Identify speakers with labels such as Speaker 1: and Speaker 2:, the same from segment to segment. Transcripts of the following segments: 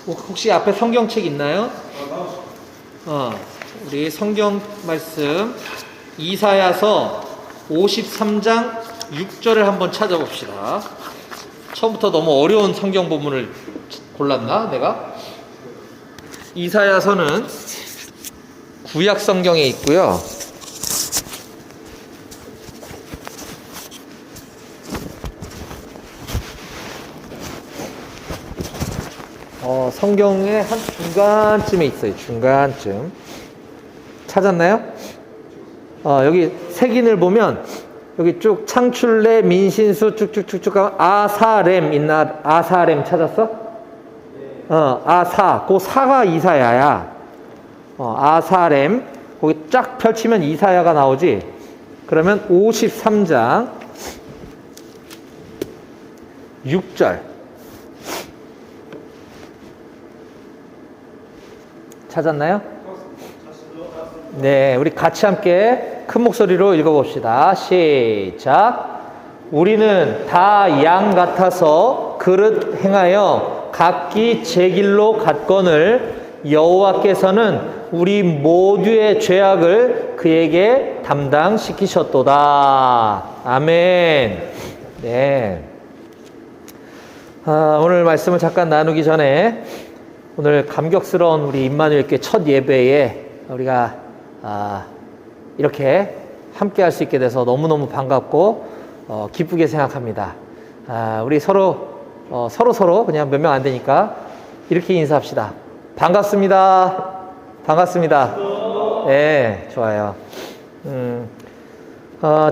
Speaker 1: 혹시 앞에 성경책 있나요? 우리 성경 말씀 이사야서 53장 6절을 한번 찾아봅시다. 처음부터 너무 어려운 성경 본문을 골랐나 내가? 이사야서는 구약 성경에 있고요. 성경의 한 중간쯤에 있어요. 중간쯤. 찾았나요? 여기 색인을 보면 여기 쭉 창출래 민신수 쭉쭉쭉쭉 가면 아사렘 있나? 아사렘 찾았어? 아사. 그 사가 이사야야. 아사렘. 거기 쫙 펼치면 이사야가 나오지. 그러면 53장 6절. 찾았나요? 네, 우리 같이 함께 큰 목소리로 읽어봅시다. 시작. 우리는 다 양 같아서 그릇 행하여 각기 제 길로 갔거늘 여호와께서는 우리 모두의 죄악을 그에게 담당시키셨도다. 아멘. 네. 오늘 말씀을 잠깐 나누기 전에 오늘 감격스러운 우리 임마누엘교회 첫 예배에 우리가 이렇게 함께 할 수 있게 돼서 너무너무 반갑고 기쁘게 생각합니다. 우리 서로 그냥 몇 명 안 되니까 이렇게 인사합시다. 반갑습니다. 반갑습니다. 네, 좋아요.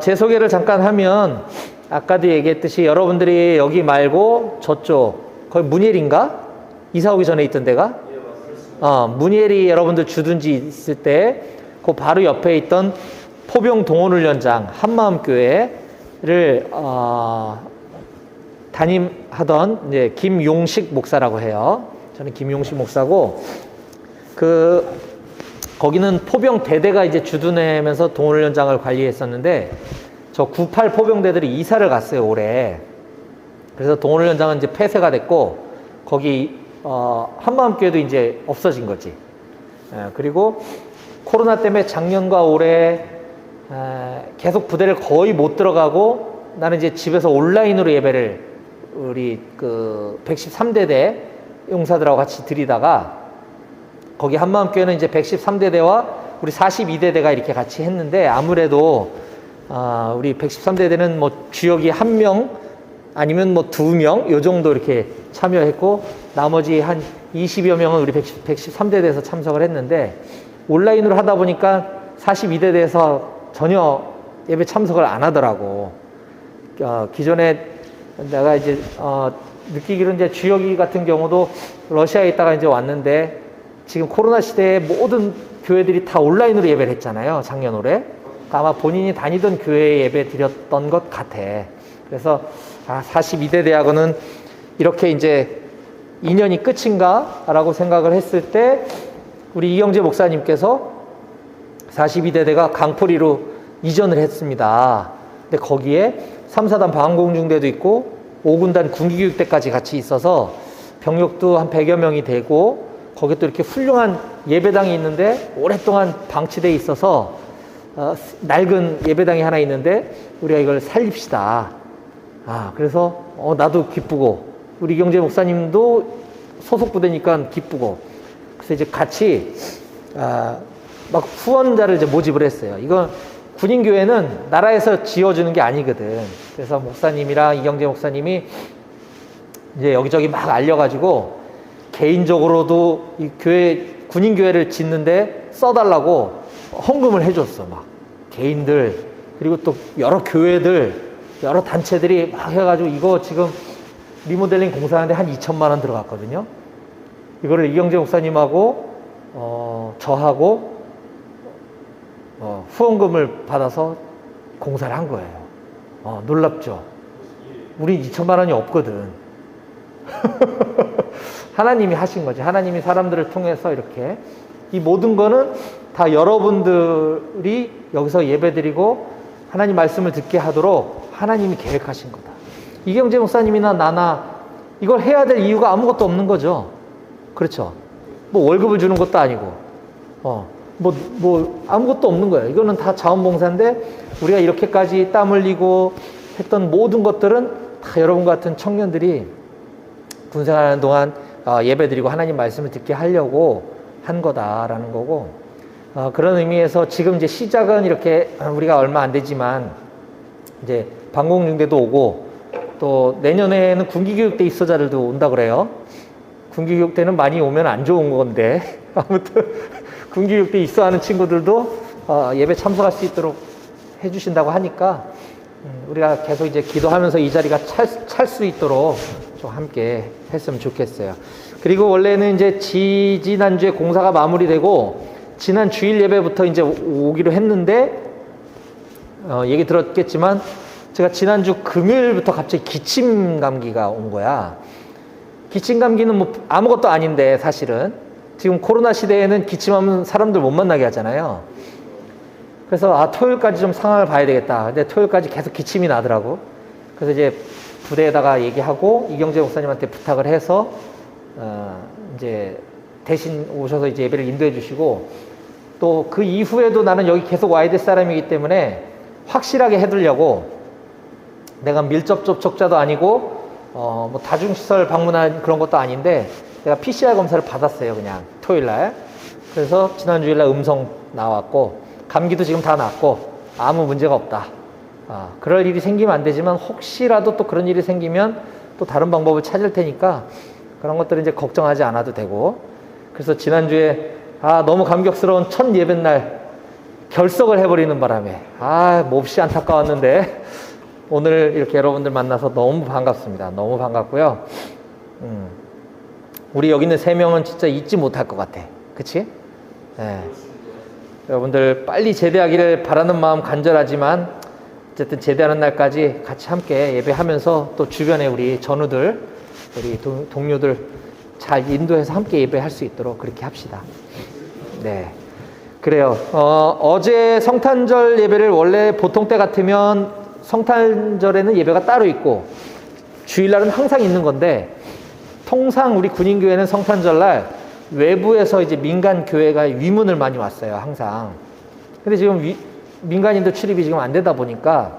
Speaker 1: 제 소개를 잠깐 하면 아까도 얘기했듯이 여러분들이 여기 말고 저쪽 거기 문예리인가? 이사 오기 전에 있던 데가? 문예리 여러분들 주둔지 있을 때 그 바로 옆에 있던 포병 동원훈련장 한마음교회를 담임하던 이제 김용식 목사라고 해요. 저는 김용식 목사고 거기는 포병 대대가 이제 주둔하면서 동원훈련장을 관리했었는데 저 98 포병대들이 이사를 갔어요 올해. 그래서 동원훈련장은 이제 폐쇄가 됐고 거기 한마음교회도 이제 없어진 거지. 그리고 코로나 때문에 작년과 올해 계속 부대를 거의 못 들어가고 나는 이제 집에서 온라인으로 예배를 우리 113대대 용사들하고 같이 드리다가 거기 한마음교회는 이제 113대대와 우리 42대대가 이렇게 같이 했는데 아무래도 우리 113대대는 뭐 주역이 1명 아니면 뭐 2명 요 정도 이렇게 참여했고 나머지 한 20여 명은 우리 113대대에서 참석을 했는데 온라인으로 하다 보니까 42대대에서 전혀 예배 참석을 안 하더라고. 기존에 내가 이제 느끼기로 이제 주역이 같은 경우도 러시아에 있다가 이제 왔는데 지금 코로나 시대에 모든 교회들이 다 온라인으로 예배를 했잖아요. 작년 올해. 아마 본인이 다니던 교회에 예배 드렸던 것 같아. 그래서 42대 대학원은 이렇게 이제 2년이 끝인가? 라고 생각을 했을 때 우리 이경재 목사님께서 42대대가 강포리로 이전을 했습니다. 근데 거기에 3, 4단 방공중대도 있고 5군단 군기교육대까지 같이 있어서 병력도 한 100여 명이 되고 거기에 또 이렇게 훌륭한 예배당이 있는데 오랫동안 방치되어 있어서 낡은 예배당이 하나 있는데 우리가 이걸 살립시다. 그래서 나도 기쁘고 우리 이경재 목사님도 소속 부대니까 기쁘고 그래서 이제 같이 막 후원자를 이제 모집을 했어요. 이건 군인교회는 나라에서 지어주는 게 아니거든. 그래서 목사님이랑 이경재 목사님이 이제 여기저기 막 알려가지고 개인적으로도 이 군인교회를 짓는데 써달라고 헌금을 해줬어. 막 개인들 그리고 또 여러 교회들 여러 단체들이 막 해가지고 이거 지금 리모델링 공사하는데 한 2천만 원 들어갔거든요. 이거를 이경재 목사님하고 저하고 후원금을 받아서 공사를 한 거예요. 놀랍죠? 우리 2천만 원이 없거든. 하나님이 하신 거지. 하나님이 사람들을 통해서 이렇게 이 모든 거는 다 여러분들이 여기서 예배드리고 하나님 말씀을 듣게 하도록 하나님이 계획하신 거다. 이경재 목사님이나 나나 이걸 해야 될 이유가 아무것도 없는 거죠. 그렇죠. 뭐 월급을 주는 것도 아니고, 아무것도 없는 거예요. 이거는 다 자원봉사인데, 우리가 이렇게까지 땀 흘리고 했던 모든 것들은 다 여러분 같은 청년들이 군생활하는 동안 예배 드리고 하나님 말씀을 듣게 하려고 한 거다라는 거고, 그런 의미에서 지금 이제 시작은 이렇게 우리가 얼마 안 되지만, 이제 방공중대도 오고, 또 내년에는 군기교육대 입소자들도 온다 그래요. 군기교육대는 많이 오면 안 좋은 건데, 아무튼 군기교육대 입소하는 친구들도 예배 참석할 수 있도록 해주신다고 하니까, 우리가 계속 이제 기도하면서 이 자리가 찰 수 있도록 좀 함께 했으면 좋겠어요. 그리고 원래는 이제 지난주에 공사가 마무리되고, 지난 주일 예배부터 이제 오기로 했는데, 얘기 들었겠지만, 제가 지난주 금요일부터 갑자기 기침 감기가 온 거야. 기침 감기는 뭐 아무것도 아닌데, 사실은. 지금 코로나 시대에는 기침하면 사람들 못 만나게 하잖아요. 그래서, 토요일까지 좀 상황을 봐야 되겠다. 근데 토요일까지 계속 기침이 나더라고. 그래서 이제 부대에다가 얘기하고, 이경재 목사님한테 부탁을 해서, 이제 대신 오셔서 이제 예배를 인도해 주시고, 또 그 이후에도 나는 여기 계속 와야 될 사람이기 때문에 확실하게 해두려고, 내가 밀접 접촉자도 아니고, 뭐 다중시설 방문한 그런 것도 아닌데, 내가 PCR 검사를 받았어요, 그냥 토요일날. 그래서 지난 주일날 음성 나왔고, 감기도 지금 다 났고, 아무 문제가 없다. 그럴 일이 생기면 안 되지만, 혹시라도 또 그런 일이 생기면 또 다른 방법을 찾을 테니까, 그런 것들은 이제 걱정하지 않아도 되고. 그래서 지난주에 너무 감격스러운 첫 예배날 결석을 해버리는 바람에 몹시 안타까웠는데, 오늘 이렇게 여러분들 만나서 너무 반갑습니다. 너무 반갑고요. 우리 여기 있는 3명은 진짜 잊지 못할 것 같아. 그치? 네. 여러분들 빨리 제대하기를 바라는 마음 간절하지만, 어쨌든 제대하는 날까지 같이 함께 예배하면서, 또 주변에 우리 전우들, 우리 동료들 잘 인도해서 함께 예배할 수 있도록 그렇게 합시다. 네. 그래요. 어제 성탄절 예배를 원래 보통 때 같으면 성탄절에는 예배가 따로 있고, 주일날은 항상 있는 건데, 통상 우리 군인교회는 성탄절날 외부에서 이제 민간 교회가 위문을 많이 왔어요, 항상. 근데 지금 민간인들 출입이 지금 안 되다 보니까,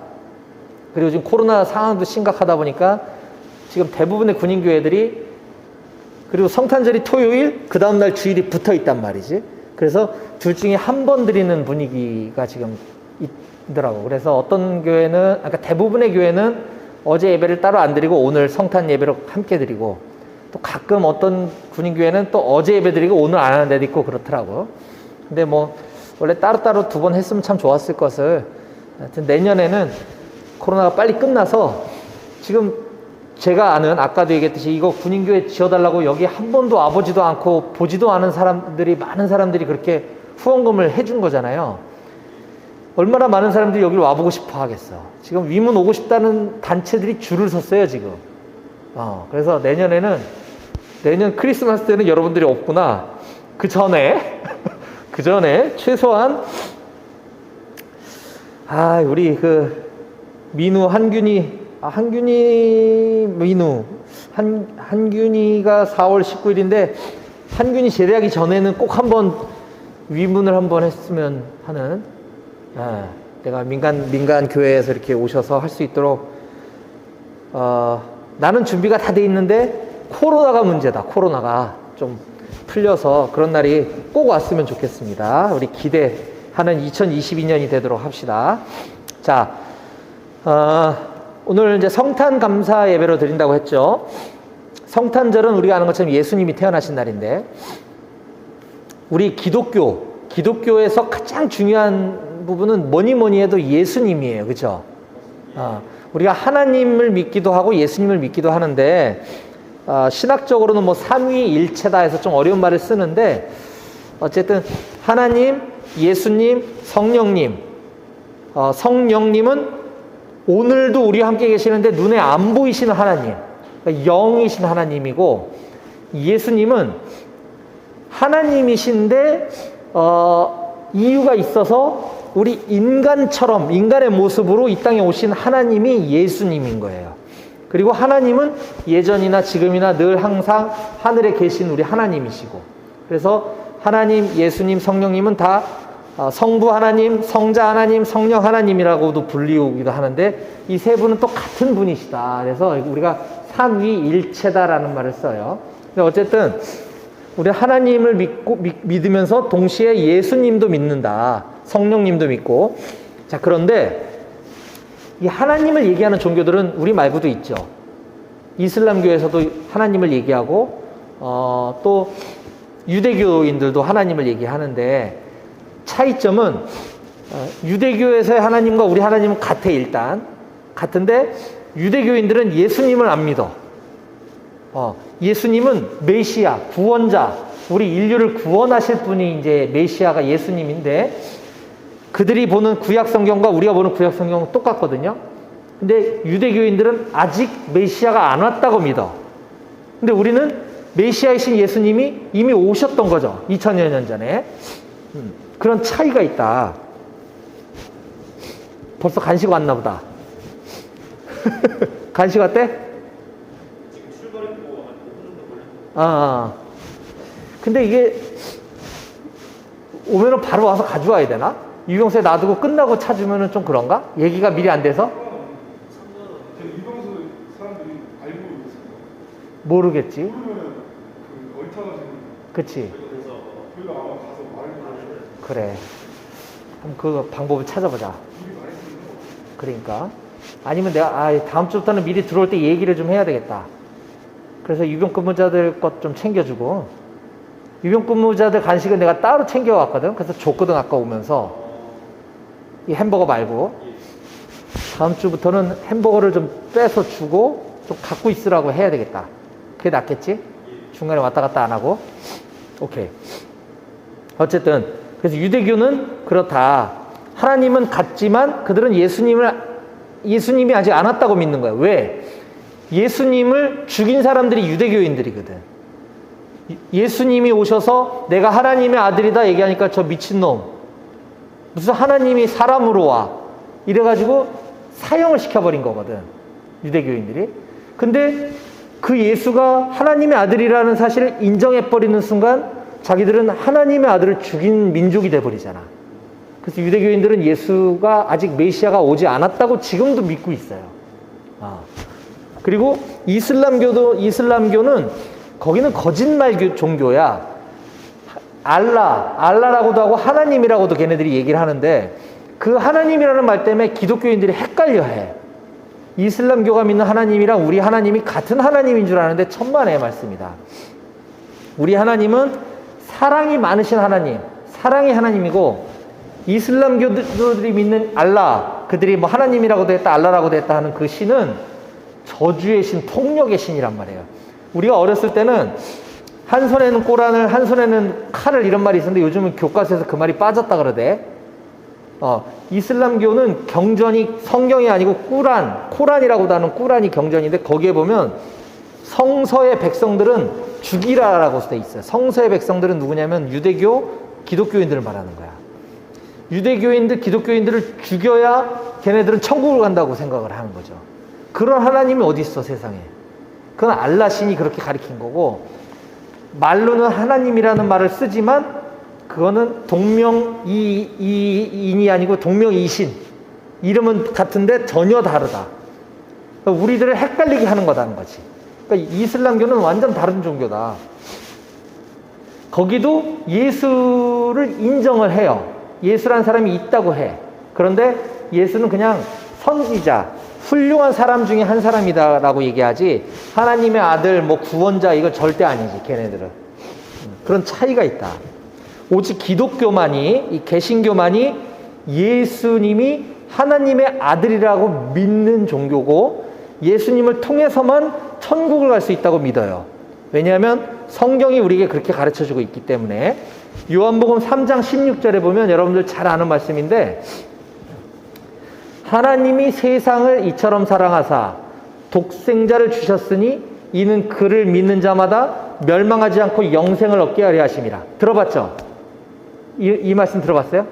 Speaker 1: 그리고 지금 코로나 상황도 심각하다 보니까, 지금 대부분의 군인교회들이, 그리고 성탄절이 토요일, 그 다음날 주일이 붙어 있단 말이지. 그래서 둘 중에 한 번 드리는 분위기가 지금 있더라고. 그래서 어떤 교회는, 대부분의 교회는 어제 예배를 따로 안 드리고 오늘 성탄 예배로 함께 드리고, 또 가끔 어떤 군인교회는 또 어제 예배 드리고 오늘 안 하는 데도 있고 그렇더라고. 근데 뭐 원래 따로따로 2번 했으면 참 좋았을 것을, 하여튼 내년에는 코로나가 빨리 끝나서, 지금 제가 아는, 아까도 얘기했듯이 이거 군인교회 지어달라고 여기 한 번도 와보지도 않고 보지도 않은 사람들이, 많은 사람들이 그렇게 후원금을 해준 거잖아요. 얼마나 많은 사람들이 여기를 와보고 싶어 하겠어. 지금 위문 오고 싶다는 단체들이 줄을 섰어요, 지금. 그래서 내년 크리스마스 때는 여러분들이 없구나. 그 전에 최소한, 우리 민우, 한균이가 4월 19일인데, 한균이 제대하기 전에는 꼭 한번 위문을 한번 했으면 하는, 내가 민간 교회에서 이렇게 오셔서 할 수 있도록, 나는 준비가 다 돼 있는데, 코로나가 문제다. 코로나가 좀 풀려서 그런 날이 꼭 왔으면 좋겠습니다. 우리 기대하는 2022년이 되도록 합시다. 자, 오늘 이제 성탄 감사 예배로 드린다고 했죠. 성탄절은 우리가 아는 것처럼 예수님이 태어나신 날인데, 우리 기독교에서 가장 중요한 부분은 뭐니 해도 예수님이에요. 그죠? 우리가 하나님을 믿기도 하고 예수님을 믿기도 하는데, 신학적으로는 뭐 삼위일체다 해서 좀 어려운 말을 쓰는데, 어쨌든 하나님, 예수님, 성령님, 성령님은 오늘도 우리와 함께 계시는데 눈에 안 보이시는 하나님, 그러니까 영이신 하나님이고, 예수님은 하나님이신데 이유가 있어서 우리 인간처럼, 인간의 모습으로 이 땅에 오신 하나님이 예수님인 거예요. 그리고 하나님은 예전이나 지금이나 늘 항상 하늘에 계신 우리 하나님이시고, 그래서 하나님, 예수님, 성령님은 다 성부 하나님, 성자 하나님, 성령 하나님이라고도 불리우기도 하는데 이 세 분은 또 같은 분이시다. 그래서 우리가 삼위일체다라는 말을 써요. 근데 어쨌든 우리 하나님을 믿으면서 동시에 예수님도 믿는다. 성령님도 믿고. 자, 그런데 이 하나님을 얘기하는 종교들은 우리 말고도 있죠. 이슬람교에서도 하나님을 얘기하고 또 유대교인들도 하나님을 얘기하는데 차이점은 유대교에서의 하나님과 우리 하나님은 같아. 일단 같은데 유대교인들은 예수님을 안 믿어. 예수님은 메시아, 구원자, 우리 인류를 구원하실 분이 이제 메시아가 예수님인데 그들이 보는 구약 성경과 우리가 보는 구약 성경은 똑같거든요. 근데 유대교인들은 아직 메시아가 안 왔다고 믿어. 근데 우리는 메시아이신 예수님이 이미 오셨던 거죠. 2000여 년 전에. 그런 차이가 있다. 벌써 간식 왔나 보다. 간식 왔대?
Speaker 2: 지금 출발했고 한 5분 정도 걸렸어요.
Speaker 1: 근데 이게 오면은 바로 와서 가져와야 되나? 유병소에 놔두고 끝나고 찾으면은 좀 그런가? 얘기가 미리 안 돼서?
Speaker 3: 유병수 사람들이 알고 있어요.
Speaker 1: 모르겠지.
Speaker 3: 모르면 그 얼타가지고.
Speaker 1: 그치.
Speaker 2: 그래서
Speaker 3: 저희가 아마 가서 말을
Speaker 1: 그래. 그럼 그 방법을 찾아보자.
Speaker 3: 미리 말했으면
Speaker 1: 그러니까. 아니면 내가 다음 주부터는 미리 들어올 때 얘기를 좀 해야 되겠다. 그래서 유병근무자들 것 좀 챙겨주고, 유병근무자들 간식은 내가 따로 챙겨왔거든. 그래서 줬거든 아까 오면서. 이 햄버거 말고 다음 주부터는 햄버거를 좀 빼서 주고 좀 갖고 있으라고 해야 되겠다. 그게 낫겠지? 중간에 왔다 갔다 안 하고. 오케이. 어쨌든 그래서 유대교는 그렇다. 하나님은 같지만 그들은 예수님이 아직 안 왔다고 믿는 거야. 왜? 예수님을 죽인 사람들이 유대교인들이거든. 예수님이 오셔서 내가 하나님의 아들이다 얘기하니까 저 미친놈, 무슨 하나님이 사람으로 와, 이래가지고 사형을 시켜버린 거거든, 유대교인들이. 근데 그 예수가 하나님의 아들이라는 사실을 인정해버리는 순간 자기들은 하나님의 아들을 죽인 민족이 돼버리잖아. 그래서 유대교인들은 예수가 아직 메시아가 오지 않았다고 지금도 믿고 있어요. 그리고 이슬람교는 거기는 거짓말 종교야. 알라라고도 하고 하나님이라고도 걔네들이 얘기를 하는데 그 하나님이라는 말 때문에 기독교인들이 헷갈려해. 이슬람교가 믿는 하나님이랑 우리 하나님이 같은 하나님인 줄 아는데 천만의 말씀이다. 우리 하나님은 사랑이 많으신 하나님, 사랑의 하나님이고, 이슬람교들이 믿는 알라, 그들이 뭐 하나님이라고도 했다 알라라고도 했다 하는 그 신은 저주의 신, 폭력의 신이란 말이에요. 우리가 어렸을 때는 한 손에는 꼬란을, 한 손에는 칼을, 이런 말이 있었는데 요즘은 교과서에서 그 말이 빠졌다 그러대. 이슬람교는 경전이 성경이 아니고 코란이라고도 하는 꾸란이 경전인데 거기에 보면 성서의 백성들은 죽이라라고 돼 있어요. 성서의 백성들은 누구냐면 유대교, 기독교인들을 말하는 거야. 유대교인들, 기독교인들을 죽여야 걔네들은 천국을 간다고 생각을 하는 거죠. 그런 하나님이 어디 있어 세상에. 그건 알라 신이 그렇게 가리킨 거고, 말로는 하나님이라는 말을 쓰지만 그거는 동명이인이 아니고 동명이신, 이름은 같은데 전혀 다르다. 그러니까 우리들을 헷갈리게 하는 거다는 거지. 그러니까 이슬람교는 완전 다른 종교다. 거기도 예수를 인정을 해요. 예수라는 사람이 있다고 해. 그런데 예수는 그냥 선지자, 훌륭한 사람 중에 한 사람이다라고 얘기하지, 하나님의 아들, 뭐 구원자, 이거 절대 아니지 걔네들은. 그런 차이가 있다. 오직 기독교만이, 이 개신교만이 예수님이 하나님의 아들이라고 믿는 종교고, 예수님을 통해서만 천국을 갈 수 있다고 믿어요. 왜냐하면 성경이 우리에게 그렇게 가르쳐주고 있기 때문에. 요한복음 3장 16절에 보면 여러분들 잘 아는 말씀인데, 하나님이 세상을 이처럼 사랑하사 독생자를 주셨으니 이는 그를 믿는 자마다 멸망하지 않고 영생을 얻게 하려 하심이라. 들어봤죠? 이 말씀 들어봤어요?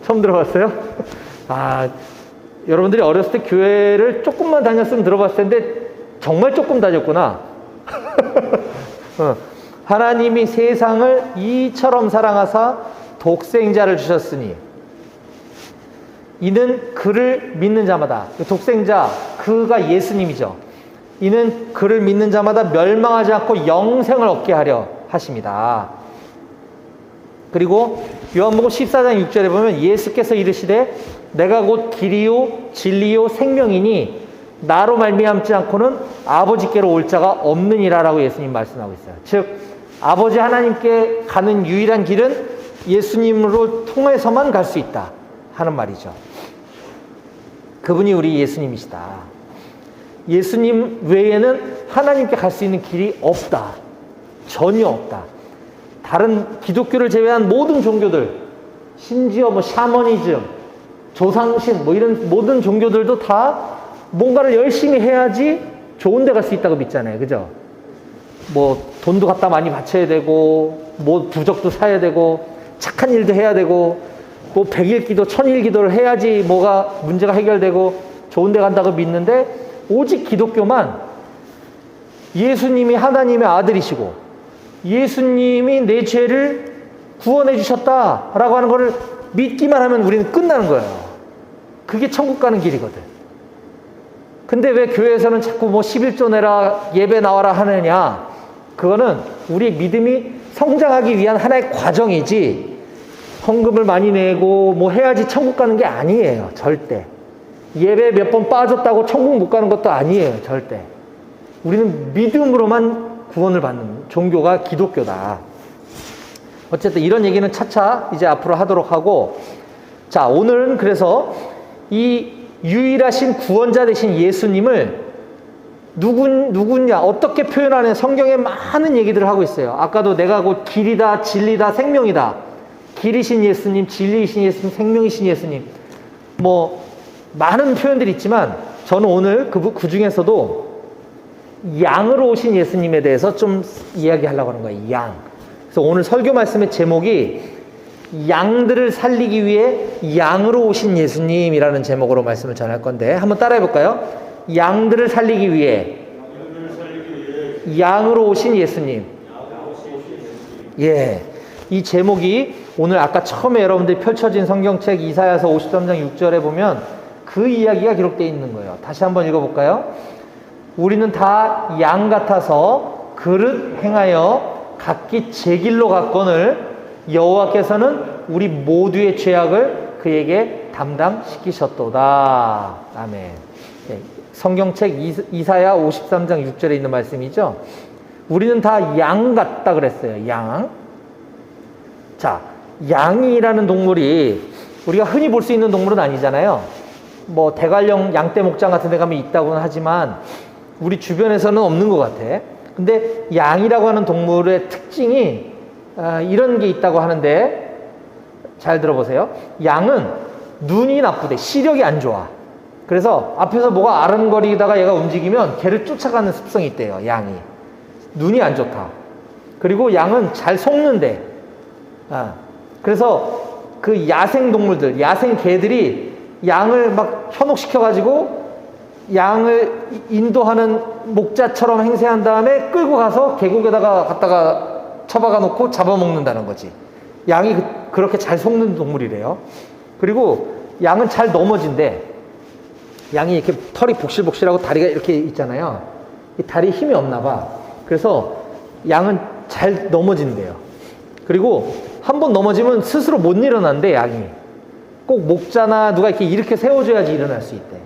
Speaker 1: 처음 들어봤어요? 여러분들이 어렸을 때 교회를 조금만 다녔으면 들어봤을 텐데 정말 조금 다녔구나. 하나님이 세상을 이처럼 사랑하사 독생자를 주셨으니 이는 그를 믿는 자마다, 독생자 그가 예수님이죠. 이는 그를 믿는 자마다 멸망하지 않고 영생을 얻게 하려 하십니다. 그리고 요한복음 14장 6절에 보면 예수께서 이르시되 내가 곧 길이요 진리요 생명이니 나로 말미암지 않고는 아버지께로 올 자가 없느니라라고 예수님 말씀하고 있어요. 즉 아버지 하나님께 가는 유일한 길은 예수님으로 통해서만 갈 수 있다 하는 말이죠. 그분이 우리 예수님이시다. 예수님 외에는 하나님께 갈 수 있는 길이 없다. 전혀 없다. 다른 기독교를 제외한 모든 종교들, 심지어 뭐 샤머니즘, 조상신 뭐 이런 모든 종교들도 다 뭔가를 열심히 해야지 좋은 데 갈 수 있다고 믿잖아요. 그죠? 뭐 돈도 갖다 많이 바쳐야 되고 뭐 부적도 사야 되고 착한 일도 해야 되고 뭐 100일 기도 1000일 기도를 해야지 뭐가 문제가 해결되고 좋은 데 간다고 믿는데 오직 기독교만 예수님이 하나님의 아들이시고 예수님이 내 죄를 구원해 주셨다라고 하는 것을 믿기만 하면 우리는 끝나는 거예요. 그게 천국 가는 길이거든. 근데 왜 교회에서는 자꾸 뭐 11조 내라 예배 나와라 하느냐. 그거는 우리 믿음이 성장하기 위한 하나의 과정이지 헌금을 많이 내고 뭐 해야지 천국 가는 게 아니에요. 절대. 예배 몇 번 빠졌다고 천국 못 가는 것도 아니에요. 절대. 우리는 믿음으로만 구원을 받는 종교가 기독교다. 어쨌든 이런 얘기는 차차 이제 앞으로 하도록 하고, 자, 오늘은 그래서 이 유일하신 구원자 되신 예수님을 누구냐, 어떻게 표현하는 성경에 많은 얘기들을 하고 있어요. 아까도 내가 곧 길이다, 진리다, 생명이다. 길이신 예수님, 진리이신 예수님, 생명이신 예수님. 뭐 많은 표현들이 있지만 저는 오늘 그 중에서도 양으로 오신 예수님에 대해서 좀 이야기하려고 하는 거예요. 양. 그래서 오늘 설교 말씀의 제목이 양들을 살리기 위해 양으로 오신 예수님이라는 제목으로 말씀을 전할 건데 한번 따라해 볼까요? 양들을 살리기 위해 양으로 오신 예수님. 예. 이 제목이 오늘 아까 처음에 여러분들이 펼쳐진 성경책 이사야서 53장 6절에 보면 그 이야기가 기록되어 있는 거예요. 다시 한번 읽어볼까요? 우리는 다 양 같아서 그릇 행하여 각기 제 길로 갔거늘 여호와께서는 우리 모두의 죄악을 그에게 담당시키셨도다. 아멘. 네, 성경책 이사야 53장 6절에 있는 말씀이죠. 우리는 다 양 같다 그랬어요. 양. 자, 양이라는 동물이 우리가 흔히 볼 수 있는 동물은 아니잖아요. 뭐 대관령 양떼 목장 같은 데 가면 있다고는 하지만 우리 주변에서는 없는 것 같아. 근데 양이라고 하는 동물의 특징이 이런 게 있다고 하는데 잘 들어보세요. 양은 눈이 나쁘대. 시력이 안 좋아. 그래서 앞에서 뭐가 아른거리다가 얘가 움직이면 걔를 쫓아가는 습성이 있대요. 양이. 눈이 안 좋다. 그리고 양은 잘 속는데. 그래서 그 야생 동물들, 야생 개들이 양을 막 현혹시켜가지고 양을 인도하는 목자처럼 행세한 다음에 끌고 가서 계곡에다가 갖다가 처박아 놓고 잡아먹는다는 거지. 양이 그렇게 잘 속는 동물이래요. 그리고 양은 잘 넘어진대. 양이 이렇게 털이 복실복실하고 다리가 이렇게 있잖아요. 이 다리에 힘이 없나 봐. 그래서 양은 잘 넘어진대요. 그리고 한번 넘어지면 스스로 못 일어난대, 양이. 꼭 목자나 누가 이렇게 세워줘야지 일어날 수 있대.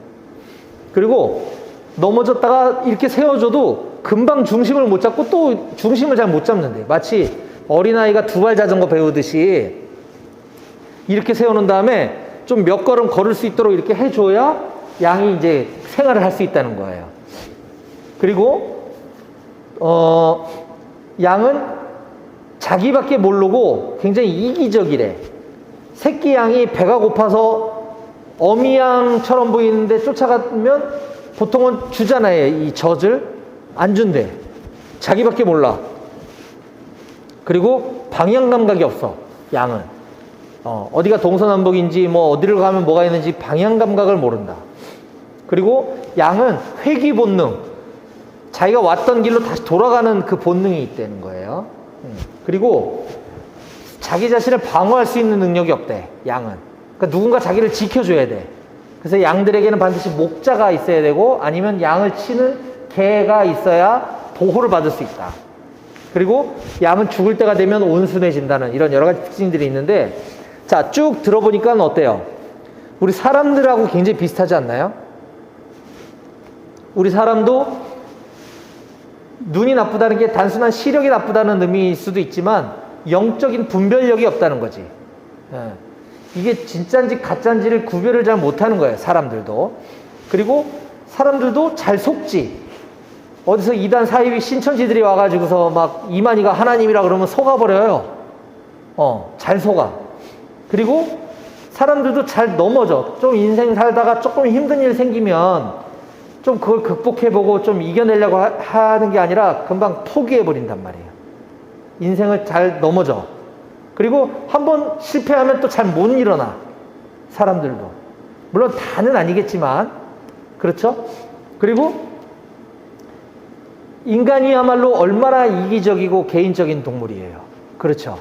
Speaker 1: 그리고 넘어졌다가 이렇게 세워줘도 금방 중심을 못 잡고 또 중심을 잘 못 잡는데, 마치 어린아이가 두발 자전거 배우듯이 이렇게 세워놓은 다음에 좀 몇 걸음 걸을 수 있도록 이렇게 해줘야 양이 이제 생활을 할 수 있다는 거예요. 그리고 양은 자기밖에 모르고 굉장히 이기적이래. 새끼 양이 배가 고파서 어미 양처럼 보이는데 쫓아가면 보통은 주잖아요. 이 젖을 안 준대. 자기밖에 몰라. 그리고 방향 감각이 없어. 양은 어디가 동서남북인지 뭐 어디를 가면 뭐가 있는지 방향 감각을 모른다. 그리고 양은 회귀 본능, 자기가 왔던 길로 다시 돌아가는 그 본능이 있다는 거예요. 그리고 자기 자신을 방어할 수 있는 능력이 없대, 양은. 그러니까 누군가 자기를 지켜줘야 돼. 그래서 양들에게는 반드시 목자가 있어야 되고, 아니면 양을 치는 개가 있어야 보호를 받을 수 있다. 그리고 양은 죽을 때가 되면 온순해진다는 이런 여러 가지 특징들이 있는데, 자, 쭉 들어보니까 어때요? 우리 사람들하고 굉장히 비슷하지 않나요? 우리 사람도 눈이 나쁘다는 게 단순한 시력이 나쁘다는 의미일 수도 있지만 영적인 분별력이 없다는 거지. 이게 진짜인지 가짜인지를 구별을 잘 못하는 거예요, 사람들도. 그리고 사람들도 잘 속지. 어디서 이단 사이비 신천지들이 와가지고서 막 이만희가 하나님이라 그러면 속아버려요. 잘 속아. 그리고 사람들도 잘 넘어져. 좀 인생 살다가 조금 힘든 일 생기면 좀 그걸 극복해보고 좀 이겨내려고 하는 게 아니라 금방 포기해버린단 말이에요. 인생을 잘 넘어져. 그리고 한번 실패하면 또 잘 못 일어나. 사람들도. 물론 다는 아니겠지만, 그렇죠? 그리고 인간이야말로 얼마나 이기적이고 개인적인 동물이에요. 그렇죠?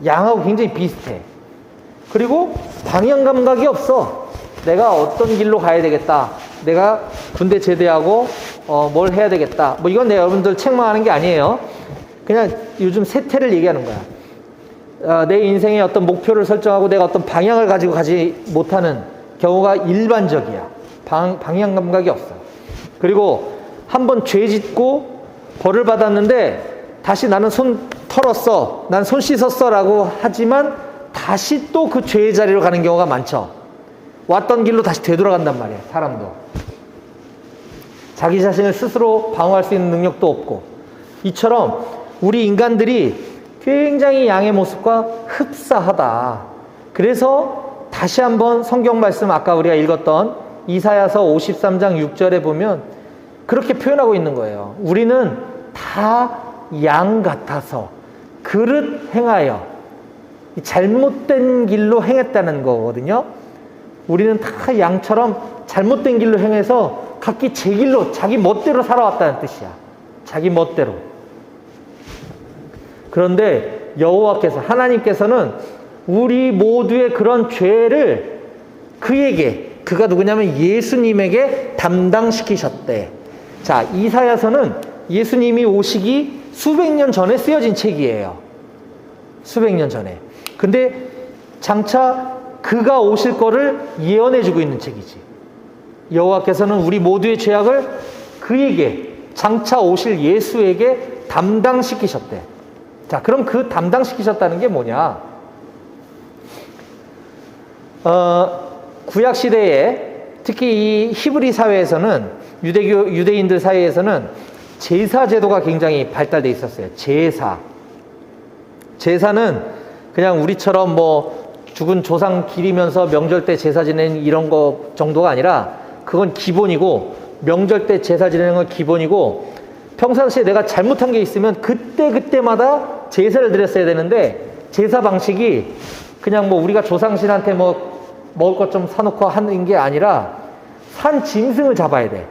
Speaker 1: 양하고 굉장히 비슷해. 그리고 방향 감각이 없어. 내가 어떤 길로 가야 되겠다. 내가 군대 제대하고 뭘 해야 되겠다. 뭐 이건 여러분들 책만 하는 게 아니에요. 그냥 요즘 세태를 얘기하는 거야. 내 인생에 어떤 목표를 설정하고 내가 어떤 방향을 가지고 가지 못하는 경우가 일반적이야. 방향 감각이 없어. 그리고 한번 죄 짓고 벌을 받았는데 다시 나는 손 털었어, 난 손 씻었어 라고 하지만 다시 또 그 죄의 자리로 가는 경우가 많죠. 왔던 길로 다시 되돌아간단 말이에요, 사람도. 자기 자신을 스스로 방어할 수 있는 능력도 없고. 이처럼 우리 인간들이 굉장히 양의 모습과 흡사하다. 그래서 다시 한번 성경 말씀, 아까 우리가 읽었던 이사야서 53장 6절에 보면 그렇게 표현하고 있는 거예요. 우리는 다 양 같아서 그릇 행하여 잘못된 길로 행했다는 거거든요. 우리는 다 양처럼 잘못된 길로 행해서 각기 제 길로 자기 멋대로 살아왔다는 뜻이야. 자기 멋대로. 그런데 여호와께서, 하나님께서는 우리 모두의 그런 죄를 그에게, 그가 누구냐면 예수님에게 담당시키셨대. 자, 이사야서는 예수님이 오시기 수백 년 전에 쓰여진 책이에요. 수백 년 전에. 근데 장차 그가 오실 거를 예언해주고 있는 책이지. 여호와께서는 우리 모두의 죄악을 그에게, 장차 오실 예수에게 담당시키셨대. 자, 그럼 그 담당시키셨다는 게 뭐냐? 구약 시대에 특히 이 히브리 사회에서는, 유대인들 사이에서는 제사 제도가 굉장히 발달돼 있었어요. 제사는 그냥 우리처럼 뭐 죽은 조상 기리면서 명절 때 제사 지내는 이런 거 정도가 아니라 그건 기본이고, 명절 때 제사 지내는 건 기본이고, 평상시에 내가 잘못한 게 있으면 그때마다 제사를 드렸어야 되는데, 제사 방식이 그냥 뭐 우리가 조상신한테 뭐 먹을 것 좀 사놓고 하는 게 아니라 산 짐승을 잡아야 돼.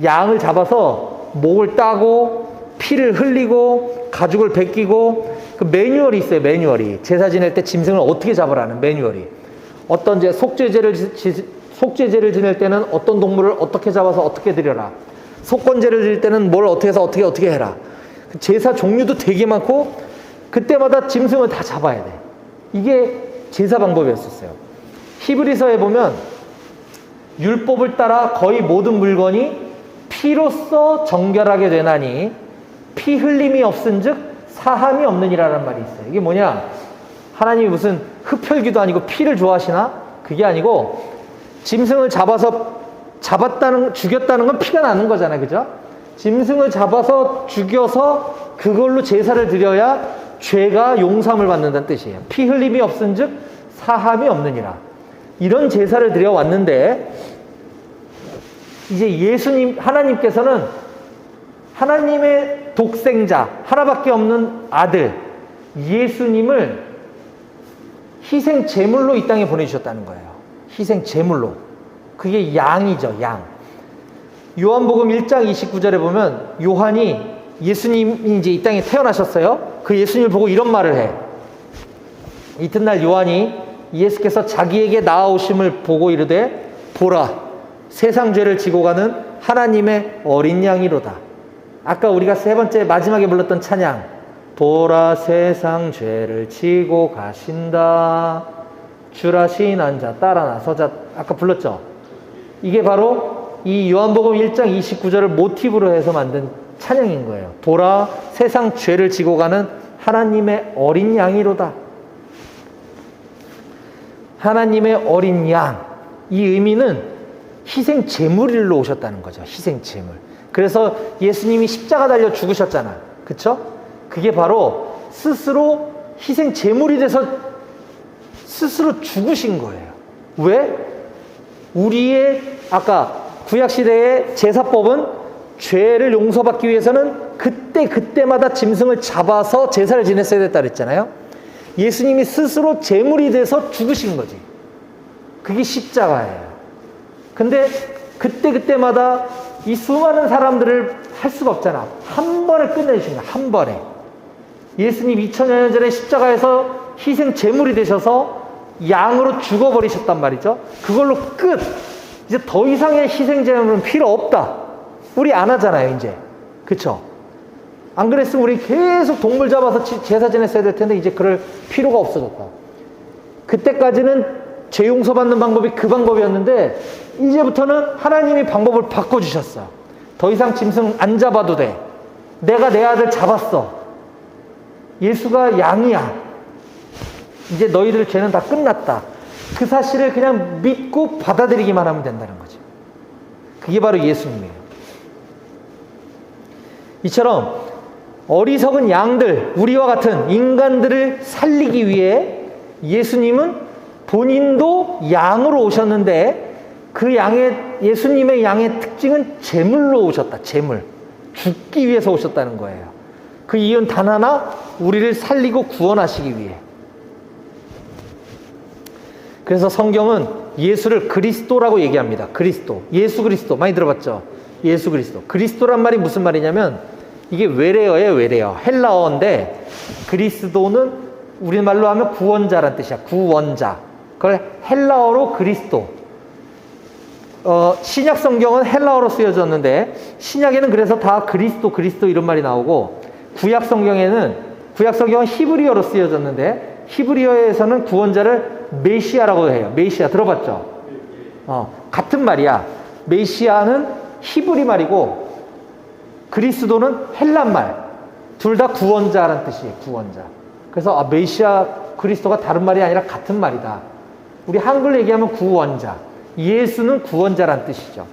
Speaker 1: 양을 잡아서 목을 따고 피를 흘리고 가죽을 벗기고, 그 매뉴얼이 있어요. 매뉴얼이. 제사 지낼 때 짐승을 어떻게 잡으라는 매뉴얼이. 어떤 속죄제를 지낼 때는 어떤 동물을 어떻게 잡아서 어떻게 드려라. 속건제를 드릴 때는 뭘 어떻게 해서 어떻게 해라. 제사 종류도 되게 많고 그때마다 짐승을 다 잡아야 돼. 이게 제사 방법이었었어요. 히브리서에 보면 율법을 따라 거의 모든 물건이 피로써 정결하게 되나니 피 흘림이 없은즉 사함이 없느니라는 말이 있어요. 이게 뭐냐? 하나님이 무슨 흡혈귀도 아니고 피를 좋아하시나? 그게 아니고, 짐승을 죽였다는 건 피가 나는 거잖아요. 그죠? 짐승을 잡아서 죽여서 그걸로 제사를 드려야 죄가 용서함을 받는다는 뜻이에요. 피 흘림이 없은즉 사함이 없느니라. 이런 제사를 드려왔는데, 이제 예수님, 하나님께서는 하나님의 독생자, 하나밖에 없는 아들 예수님을 희생 제물로 이 땅에 보내주셨다는 거예요. 희생 제물로. 그게 양이죠, 양. 요한복음 1장 29절에 보면 요한이 예수님이 이제 이 땅에 태어나셨어요. 그 예수님을 보고 이런 말을 해. 이튿날 요한이 예수께서 자기에게 나아오심을 보고 이르되 보라 세상 죄를 지고 가는 하나님의 어린 양이로다. 아까 우리가 세 번째 마지막에 불렀던 찬양 보라 세상 죄를 지고 가신다 주라 시인한 자 따라 나서자 아까 불렀죠. 이게 바로 이 요한복음 1장 29절을 모티브로 해서 만든 찬양인 거예요. 보라 세상 죄를 지고 가는 하나님의 어린 양이로다. 하나님의 어린 양. 이 의미는 희생 제물로 오셨다는 거죠. 희생 제물. 그래서 예수님이 십자가 달려 죽으셨잖아. 그쵸? 그게 바로 스스로 희생 제물이 돼서 스스로 죽으신 거예요. 왜? 우리의 아까 구약시대의 제사법은 죄를 용서받기 위해서는 그때마다 짐승을 잡아서 제사를 지냈어야 됐다 그랬잖아요. 예수님이 스스로 제물이 돼서 죽으신 거지. 그게 십자가예요. 근데 그때마다 이 수많은 사람들을 할 수가 없잖아. 한 번에 끝내주신 거야. 한 번에. 예수님 2000년 전에 십자가에서 희생 제물이 되셔서 양으로 죽어버리셨단 말이죠. 그걸로 끝. 이제 더 이상의 희생 제물은 필요 없다. 우리 안 하잖아요, 이제. 그쵸? 안 그랬으면 우리 계속 동물 잡아서 제사 지냈어야 될 텐데 이제 그럴 필요가 없어졌다. 그때까지는 죄 용서받는 방법이 그 방법이었는데 이제부터는 하나님이 방법을 바꿔주셨어. 더 이상 짐승 안 잡아도 돼. 내가 내 아들 잡았어. 예수가 양이야. 이제 너희들 죄는 다 끝났다. 그 사실을 그냥 믿고 받아들이기만 하면 된다는 거지. 그게 바로 예수님이에요. 이처럼 어리석은 양들, 우리와 같은 인간들을 살리기 위해 예수님은 본인도 양으로 오셨는데 그 예수님의 양의 특징은 제물로 오셨다. 제물. 죽기 위해서 오셨다는 거예요. 그 이유는 단 하나, 우리를 살리고 구원하시기 위해. 그래서 성경은 예수를 그리스도라고 얘기합니다. 그리스도. 예수 그리스도. 많이 들어봤죠? 예수 그리스도. 그리스도란 말이 무슨 말이냐면 이게 외래어예요, 외래어. 헬라어인데 그리스도는 우리말로 하면 구원자란 뜻이야. 구원자. 그걸 헬라어로 그리스도. 신약 성경은 헬라어로 쓰여졌는데 신약에는 그래서 다 그리스도 이런 말이 나오고 구약 성경은 히브리어로 쓰여졌는데 히브리어에서는 구원자를 메시아라고 해요. 메시아 들어봤죠? 같은 말이야. 메시아는 히브리 말이고 그리스도는 헬란 말. 둘 다 구원자라는 뜻이에요. 구원자. 그래서 메시아 그리스도가 다른 말이 아니라 같은 말이다. 우리 한글로 얘기하면 구원자. 예수는 구원자란 뜻이죠.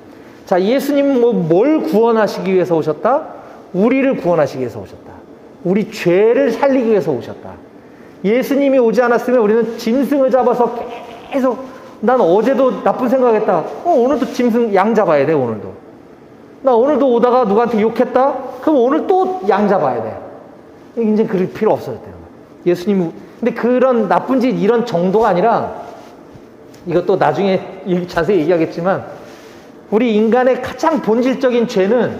Speaker 1: 자, 예수님은 뭘 구원하시기 위해서 오셨다? 우리를 구원하시기 위해서 오셨다. 우리 죄를 살리기 위해서 오셨다. 예수님이 오지 않았으면 우리는 짐승을 잡아서 계속 난 어제도 나쁜 생각했다. 오늘도 짐승 양 잡아야 돼. 오늘도. 나 오늘도 오다가 누구한테 욕했다? 그럼 오늘 또 양 잡아야 돼. 이제 그럴 필요 없어졌대요. 예수님이 근데 그런 나쁜 짓 이런 정도가 아니라 이것도 나중에 자세히 얘기하겠지만 우리 인간의 가장 본질적인 죄는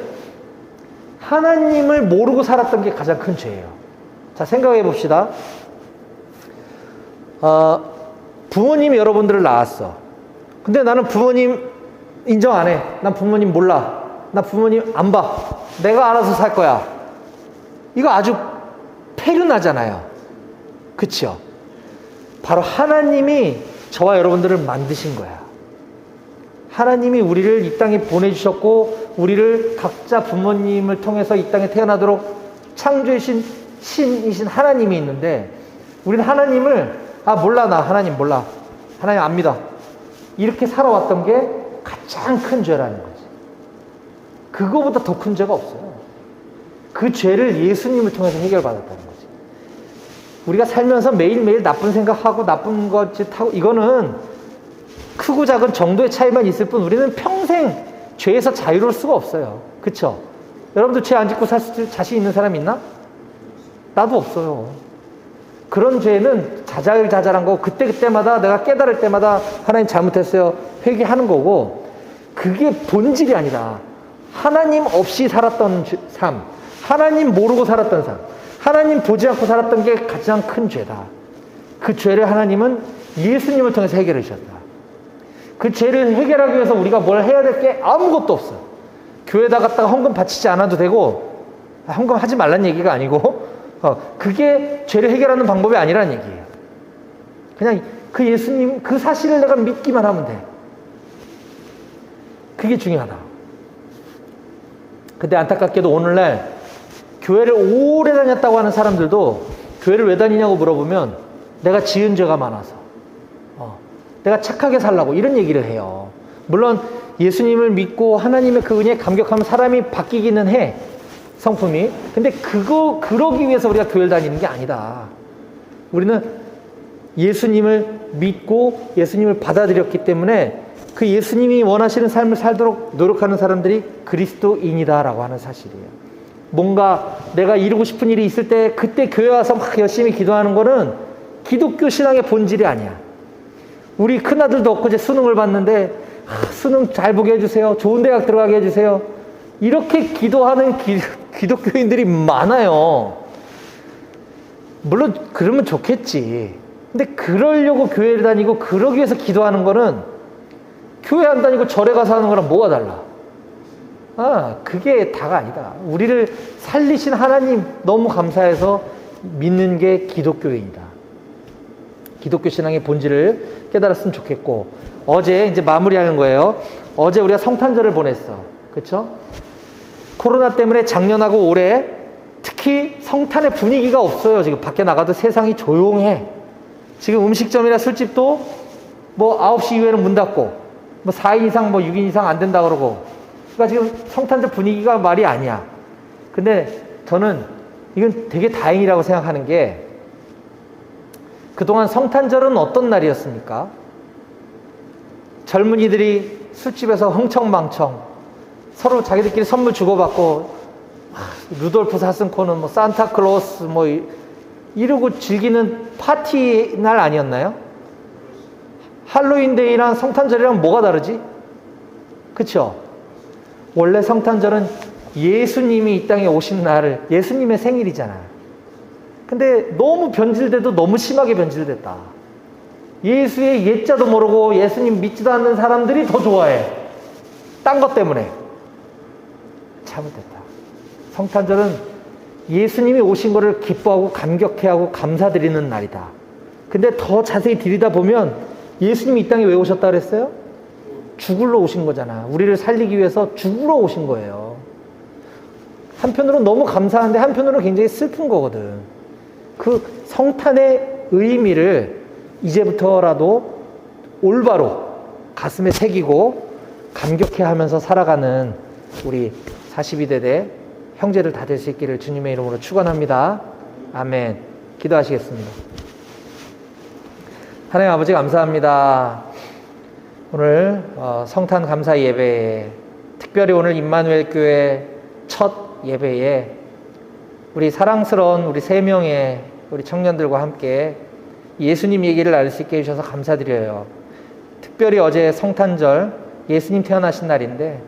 Speaker 1: 하나님을 모르고 살았던 게 가장 큰 죄예요. 자, 생각해 봅시다. 부모님이 여러분들을 낳았어. 근데 나는 부모님 인정 안 해. 난 부모님 몰라. 나 부모님 안 봐. 내가 알아서 살 거야. 이거 아주 폐륜하잖아요. 그쵸? 바로 하나님이 저와 여러분들을 만드신 거야. 하나님이 우리를 이 땅에 보내주셨고 우리를 각자 부모님을 통해서 이 땅에 태어나도록 창조해주신 신이신 하나님이 있는데 우리는 하나님을 몰라 나 하나님 몰라. 하나님 안 믿어. 이렇게 살아왔던 게 가장 큰 죄라는 거지. 그거보다 더 큰 죄가 없어요. 그 죄를 예수님을 통해서 해결받았다는 거지. 우리가 살면서 매일매일 나쁜 생각하고 나쁜 것 짓하고 이거는 크고 작은 정도의 차이만 있을 뿐 우리는 평생 죄에서 자유로울 수가 없어요. 그쵸? 여러분들 죄 안 짓고 살 자신 있는 사람 있나? 나도 없어요. 그런 죄는 자잘자잘한 거 그때그때마다 내가 깨달을 때마다 하나님 잘못했어요. 회개하는 거고, 그게 본질이 아니라 하나님 없이 살았던 삶, 하나님 모르고 살았던 삶, 하나님 보지 않고 살았던 게 가장 큰 죄다. 그 죄를 하나님은 예수님을 통해서 해결해 주셨다. 그 죄를 해결하기 위해서 우리가 뭘 해야 될 게 아무것도 없어. 교회에다 갔다가 헌금 바치지 않아도 되고, 헌금 하지 말란 얘기가 아니고, 그게 죄를 해결하는 방법이 아니라는 얘기예요. 그냥 그 예수님, 그 사실을 내가 믿기만 하면 돼. 그게 중요하다. 근데 안타깝게도 오늘날 교회를 오래 다녔다고 하는 사람들도 교회를 왜 다니냐고 물어보면 내가 지은 죄가 많아서, 내가 착하게 살라고 이런 얘기를 해요. 물론 예수님을 믿고 하나님의 그 은혜에 감격하면 사람이 바뀌기는 해, 성품이. 근데 그러기 위해서 우리가 교회를 다니는 게 아니다. 우리는 예수님을 믿고 예수님을 받아들였기 때문에 그 예수님이 원하시는 삶을 살도록 노력하는 사람들이 그리스도인이다라고 하는 사실이에요. 뭔가 내가 이루고 싶은 일이 있을 때 그때 교회 와서 막 열심히 기도하는 거는 기독교 신앙의 본질이 아니야. 우리 큰아들도 엊그제 수능을 봤는데 수능 잘 보게 해주세요. 좋은 대학 들어가게 해주세요. 이렇게 기도하는 기독교인들이 많아요. 물론 그러면 좋겠지. 근데 그러려고 교회를 다니고 그러기 위해서 기도하는 거는 교회 안 다니고 절에 가서 하는 거랑 뭐가 달라? 그게 다가 아니다. 우리를 살리신 하나님 너무 감사해서 믿는 게 기독교인이다. 기독교 신앙의 본질을 깨달았으면 좋겠고, 어제 이제 마무리하는 거예요. 어제 우리가 성탄절을 보냈어. 그쵸? 코로나 때문에 작년하고 올해 특히 성탄의 분위기가 없어요. 지금 밖에 나가도 세상이 조용해. 지금 음식점이나 술집도 뭐 9시 이후에는 문 닫고, 뭐 4인 이상, 뭐 6인 이상 안 된다 그러고. 그러니까 지금 성탄절 분위기가 말이 아니야. 근데 저는 이건 되게 다행이라고 생각하는 게, 그동안 성탄절은 어떤 날이었습니까? 젊은이들이 술집에서 흥청망청 서로 자기들끼리 선물 주고받고, 루돌프 사슴코는 뭐 산타클로스 뭐 이러고 즐기는 파티 날 아니었나요? 할로윈데이랑 성탄절이랑 뭐가 다르지? 그쵸? 원래 성탄절은 예수님이 이 땅에 오신 날을, 예수님의 생일이잖아. 근데 너무 변질돼도 너무 심하게 변질됐다. 예수의 예자도 모르고 예수님 믿지도 않는 사람들이 더 좋아해. 딴 것 때문에. 잘못됐다. 성탄절은 예수님이 오신 것을 기뻐하고 감격해하고 감사드리는 날이다. 근데 더 자세히 들여다보면 예수님이 이 땅에 왜 오셨다 그랬어요? 죽으러 오신 거잖아. 우리를 살리기 위해서 죽으러 오신 거예요. 한편으로는 너무 감사한데 한편으로는 굉장히 슬픈 거거든. 그 성탄의 의미를 이제부터라도 올바로 가슴에 새기고 감격해 하면서 살아가는 우리 42대대 형제들 다 될 수 있기를 주님의 이름으로 축원합니다. 아멘. 기도하시겠습니다. 하나님 아버지 감사합니다. 오늘 성탄 감사 예배에, 특별히 오늘 임마누엘 교회 첫 예배에 우리 사랑스러운 우리 3명의 우리 청년들과 함께 예수님 얘기를 알 수 있게 해주셔서 감사드려요. 특별히 어제 성탄절, 예수님 태어나신 날인데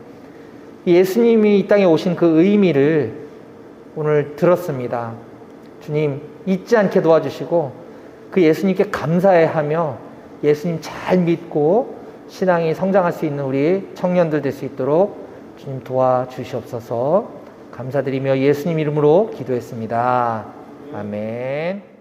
Speaker 1: 예수님이 이 땅에 오신 그 의미를 오늘 들었습니다. 주님 잊지 않게 도와주시고 그 예수님께 감사해하며 예수님 잘 믿고 신앙이 성장할 수 있는 우리 청년들 될 수 있도록 주님 도와주시옵소서. 감사드리며 예수님 이름으로 기도했습니다. 아멘.